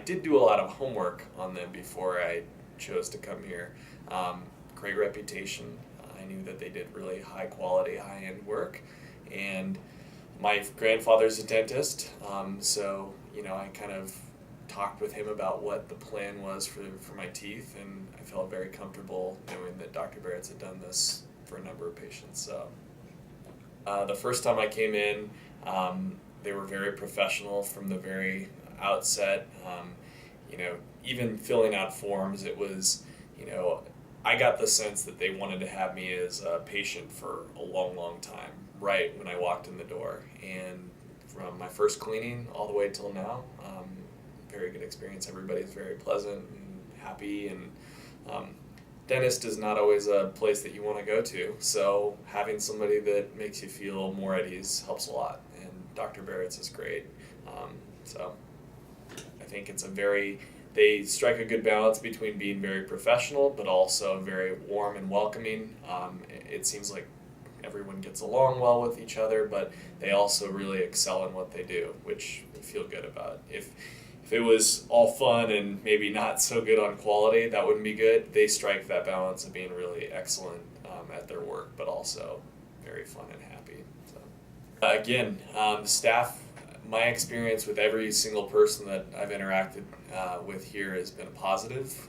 did do a lot of homework on them before I chose to come here. Great reputation. I knew that they did really high quality, high end work, and my grandfather's a dentist, so I kind of talked with him about what the plan was for my teeth, and I felt very comfortable knowing that Dr. Barretts had done this for a number of patients. So the first time I came in, they were very professional from the very outset. Even filling out forms, it was, I got the sense that they wanted to have me as a patient for a long, long time, right when I walked in the door. And from my first cleaning all the way till now, very good experience. Everybody's very pleasant and happy, and dentist is not always a place that you want to go to, so having somebody that makes you feel more at ease helps a lot, and Dr. Barretts is great. So I think they strike a good balance between being very professional but also very warm and welcoming. It seems like everyone gets along well with each other, but they also really excel in what they do, which we feel good about. If it was all fun and maybe not so good on quality, that wouldn't be good. They strike that balance of being really excellent at their work, but also very fun and happy. So again, staff, my experience with every single person that I've interacted with here has been positive.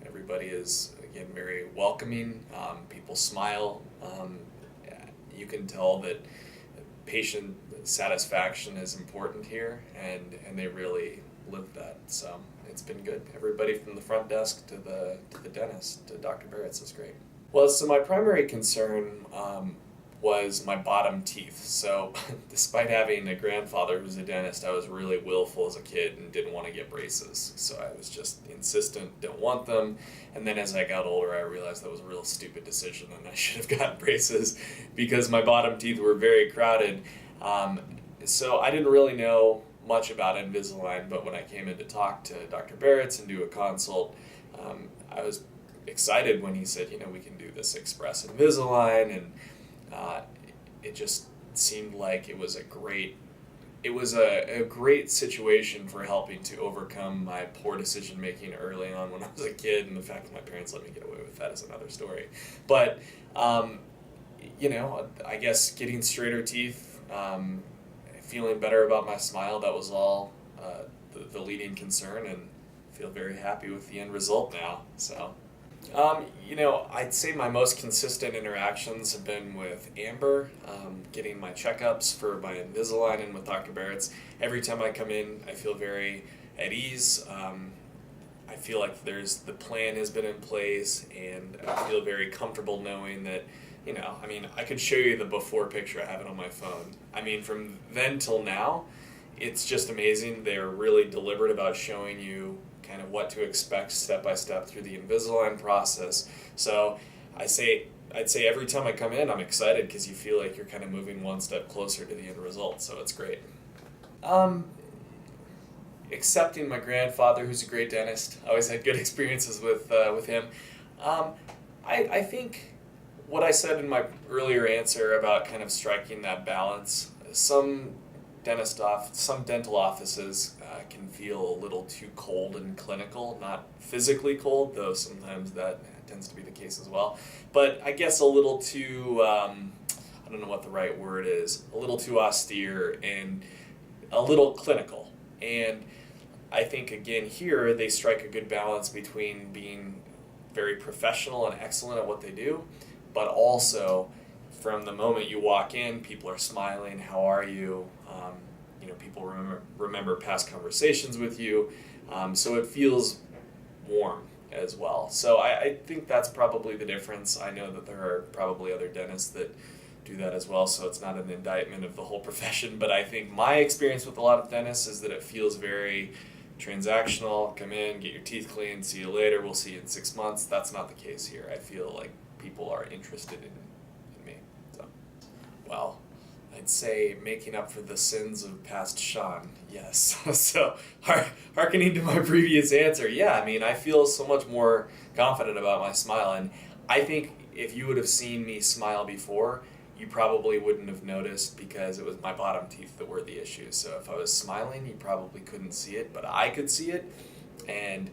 Everybody is, again, very welcoming. People smile. You can tell that patient satisfaction is important here, and they really live that. So it's been good. Everybody from the front desk to the dentist to Dr. Barretts is great. Well, so my primary concern was my bottom teeth. So despite having a grandfather who's a dentist, I was really willful as a kid and didn't want to get braces. So I was just insistent, didn't want them. And then as I got older, I realized that was a real stupid decision and I should have gotten braces because my bottom teeth were very crowded. So I didn't really know much about Invisalign, but when I came in to talk to Dr. Barretts and do a consult, I was excited when he said, we can do this Express Invisalign, and it just seemed like it was a great situation for helping to overcome my poor decision making early on when I was a kid, and the fact that my parents let me get away with that is another story. But I guess getting straighter teeth, feeling better about my smile, that was all the leading concern, and I feel very happy with the end result now. So I'd say my most consistent interactions have been with Amber, getting my checkups for my Invisalign, and with Dr. Barretts. Every time I come in, I feel very at ease. I feel like the plan has been in place, and I feel very comfortable knowing that, I could show you the before picture. I have it on my phone. From then till now, it's just amazing. They're really deliberate about showing you kind of what to expect step by step through the Invisalign process. So I'd say every time I come in, I'm excited because you feel like you're kind of moving one step closer to the end result. So it's great. Accepting my grandfather, who's a great dentist, I always had good experiences with him. I think what I said in my earlier answer about kind of striking that balance, some dental offices can feel a little too cold and clinical, not physically cold, though sometimes that tends to be the case as well, but I guess a little too, I don't know what the right word is, a little too austere and a little clinical. And I think, again, here they strike a good balance between being very professional and excellent at what they do, but also from the moment you walk in, people are smiling, how are you? People remember past conversations with you, so it feels warm as well. So I think that's probably the difference. I know that there are probably other dentists that do that as well, so it's not an indictment of the whole profession, but I think my experience with a lot of dentists is that it feels very transactional. Come in, get your teeth cleaned, see you later, we'll see you in 6 months. That's not the case here. I feel like people are interested in me. So, well, I'd say making up for the sins of past Sean, yes. So, hearkening to my previous answer, yeah, I feel so much more confident about my smile, and I think if you would have seen me smile before, you probably wouldn't have noticed because it was my bottom teeth that were the issue. So if I was smiling, you probably couldn't see it, but I could see it. And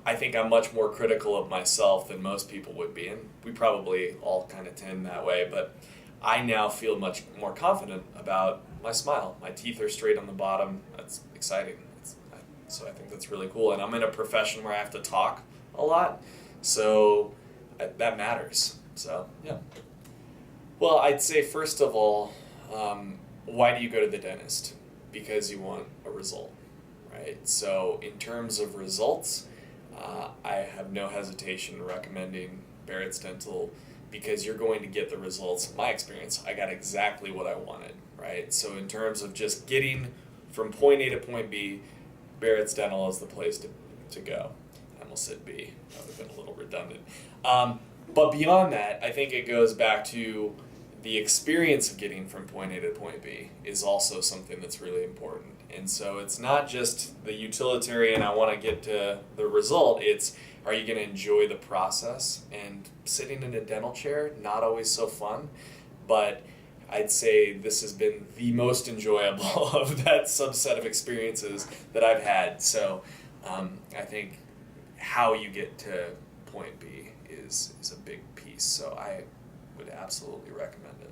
I think I'm much more critical of myself than most people would be, and we probably all kind of tend that way, but I now feel much more confident about my smile. My teeth are straight on the bottom. That's exciting. So I think that's really cool, and I'm in a profession where I have to talk a lot, so that matters. So, yeah. Well, I'd say first of all, why do you go to the dentist? Because you want a result, right? So in terms of results, I have no hesitation recommending Barretts Dental because you're going to get the results. In my experience, I got exactly what I wanted, right? So in terms of just getting from point A to point B, Barretts Dental is the place to go. I almost said B. That would have been a little redundant. But beyond that, I think it goes back to the experience of getting from point A to point B is also something that's really important. And so it's not just the utilitarian, I want to get to the result, it's are you going to enjoy the process? And sitting in a dental chair, not always so fun, but I'd say this has been the most enjoyable of that subset of experiences that I've had. So I think how you get to point B is a big piece. So I would absolutely recommend it.